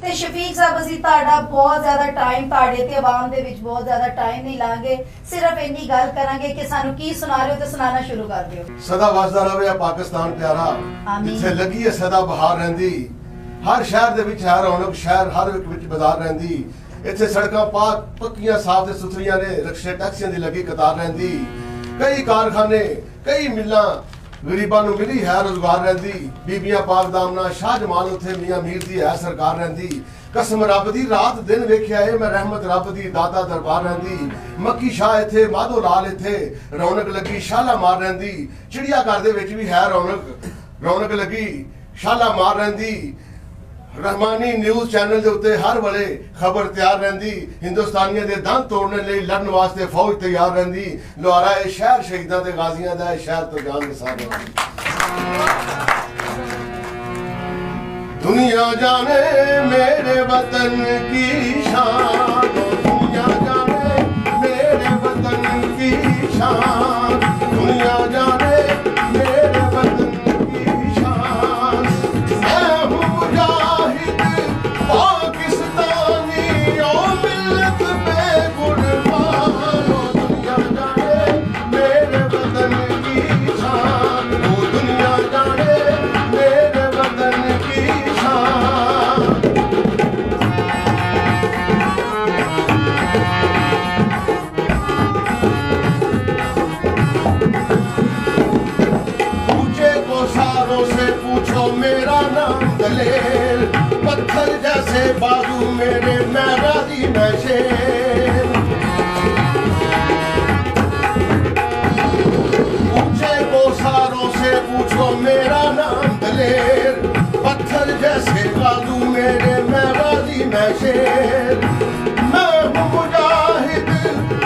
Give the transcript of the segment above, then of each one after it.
ਤੇ ਸ਼ਫੀਕ ਸਾਹਿਬ ਅਸੀਂ ਤੁਹਾਡਾ ਬਹੁਤ ਜ਼ਿਆਦਾ ਟਾਈਮ ਤੁਹਾਡੇ ਤੇ ਆਵਾਮ ਦੇ ਵਿੱਚ ਬਹੁਤ ਜ਼ਿਆਦਾ ਟਾਈਮ ਨਹੀਂ ਲਾਂਗੇ, ਸਿਰਫ ਇੰਨੀ ਗੱਲ ਕਰਾਂਗੇ ਕਿ ਸਾਨੂੰ ਕੀ ਸੁਣਾ ਰਹੇ ਹੋ ਤੇ ਸੁਣਾਉਣਾ ਸ਼ੁਰੂ ਕਰ ਦਿਓ। ਸਦਾ ਵਸਦਾ ਰਹੇ ਪਾਕਿਸਤਾਨ ਪਿਆਰਾ, ਜਿੱਥੇ ਲੱਗੀ ਹੈ ਸਦਾ ਬਹਾਰ ਰਹਿੰਦੀ, ਹਰ ਸ਼ਹਿਰ ਦੇ ਵਿੱਚ ਹੈ ਰੌਣਕ, ਸ਼ਹਿਰ ਹਰ ਇੱਕ ਵਿੱਚ ਬਾਜ਼ਾਰ ਰਹਿੰਦੀ, ਇੱਥੇ ਸੜਕਾਂ ਪਾਕ ਪੱਕੀਆਂ ਸਾਫ਼ ਤੇ ਸੁਥਰੀਆਂ ਨੇ, ਰਿਕਸ਼ੇ ਟੈਕਸੀਆਂ ਦੀ ਲੱਗੀ ਕਤਾਰ ਰਹਿੰਦੀ, ਕਈ ਕਾਰਖਾਨੇ ਕਈ ਮਿੱਲਾਂ ਗਰੀਬਾਂ ਨੂੰ ਮਿਲੀ ਹੈ ਰੋਜ਼ਗਾਰ ਰਹਿੰਦੀ, ਬੀਬੀਆਂ ਪਾਕ ਦਾਮਨਾ ਸ਼ਾਹ ਜਮਾਲ ਉੱਥੇ ਮੀਆਂ ਮੀਰ ਦੀ ਹੈ ਸਰਕਾਰ ਰਹਿੰਦੀ, ਕਸਮ ਰੱਬ ਦੀ ਰਾਤ ਦਿਨ ਵੇਖਿਆ ਏ ਮੈਂ ਰਹਿਮਤ ਰੱਬ ਦੀ ਦਾਤਾ ਦਰਬਾਰ ਰਹਿੰਦੀ, ਮੱਕੀ ਸ਼ਾਹ ਇੱਥੇ ਮਾਧੋ ਲਾਲ ਇੱਥੇ ਰੌਣਕ ਲੱਗੀ ਸ਼ਾਲਾ ਮਾਰ ਰਹਿੰਦੀ, ਚਿੜੀਆ ਘਰ ਦੇ ਵਿੱਚ ਵੀ ਹੈ ਰੌਣਕ ਲੱਗੀ ਸ਼ਾਲਾ ਮਾਰ ਰਹਿੰਦੀ, रहमानी न्यूज़ चैनल के उत्ते हर वेले खबर तैयार रहिंदी, हिंदुस्तानियों के दंद तोड़ने लई लड़न वास्ते फौज तैयार रहिंदी, लोहारा ये शहर शहीदों ते गाजियां दा शहर तो जान निसार रहंदी। दुनिया जाने मेरे वतन की शान, दुनिया जाने मेरे वतन की शान, दुनिया जाने मेरे वतन मेरा नाम दलेर, पत्थर जैसे बाजू मेरे मैं राजी मैं शेर, ऊंचे कोसारों से पूछो मेरा नाम दलेर, पत्थर जैसे बाजू मेरे मैं राजी मैं शेर, मैं हूँ मुजाहिद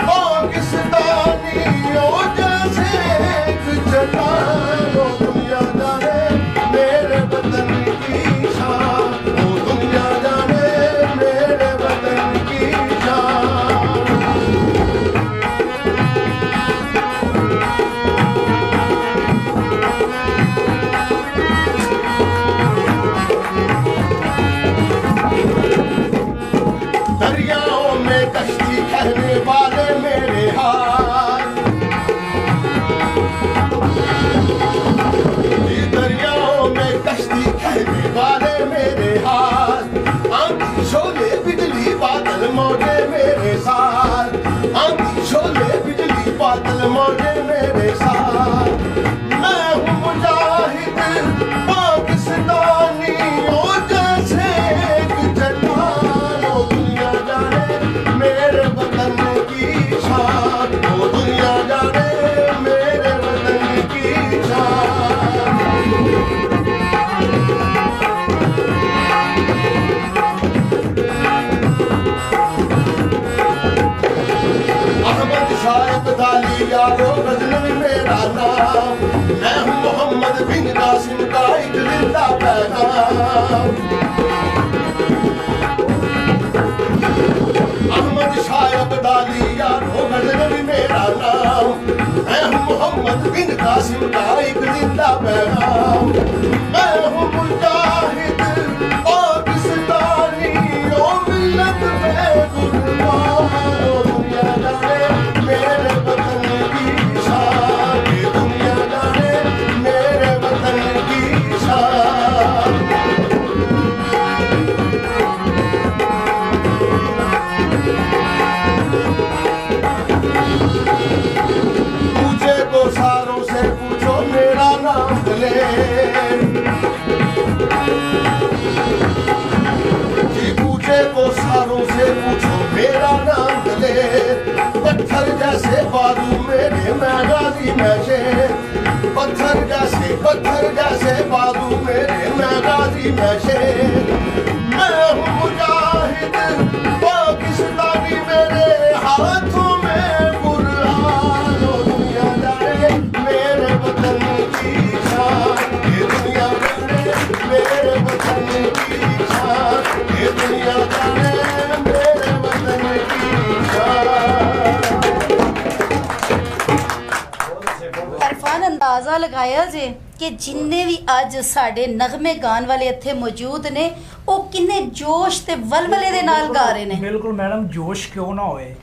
पाकिस्तानी ओ जैसे एक जलाल, ओ दुनिया जाने मेरे वतन की शान, ओ दुनिया जाने मेरे वतन की शान। दरियाओं में कश्ती कहने वाले मेरे हाथ, दरियाओं में कश्ती कहने वाले मेरे हाथ, आंधी शोले बिजली बादल मौजे मेरे साथ, आंधी शोले बिजली बादल मौजे मेरे साथ, मैं हूँ मुजाहिद पाकिस्तानी ओ जैसे एक जलाल, ओ दुनिया जाने मेरे वतन की शान, ओ दुनिया जाने मेरे वतन की शान। अहमद शाह अब्दाली यारो गजनवी मेरा नाम, मैं हूँ मोहम्मद बिन कासिम का एक जिंदा पैगाम, अहमद शाह अब्दाली यारो गजनवी मेरा नाम, मैं हूँ मोहम्मद बिन कासिम का एक जिंदा पैगाम, मैं हूँ मुजाहिद पाकिस्तानी ओ मिल्लत में कुर्बान, ओ दुनिया जाने मेरे वतन की शान, ये दुनिया जाने मेरे वतन की शान। पूछे को सारों से पूछो मेरा नाम दलेर, जी पूछे को सारों से पूछो मेरा नाम दलेर, पत्थर जैसे बाजू मेरे मैं गाजी मैं शेर, पत्थर जैसे बाजू मेरे मैं गाजी मैं शेर, मैं हूँ मुजाहिद पाकिस्तानी मेरे हाथों में कुरान, ओ दुनिया जाने मेरे वतन की शान, ये दुनिया जाने मेरे वतन की शान, ये दुनिया जाने मेरे वतन की शान। इरफान अंदाजा लगाया जे कि जिन्ने भी अज साडे नगमे गान वाले इत्थे मौजूद ने ਉਹ ਕਿੰਨੇ ਜੋਸ਼ ਤੇ ਵਲਵਲੇ ਦੇ ਨਾਲ ਗਾ ਰਹੇ ਨੇ। ਬਿਲਕੁਲ ਮੈਡਮ, ਜੋਸ਼ ਕਿਉਂ ਨਾ ਹੋਏ,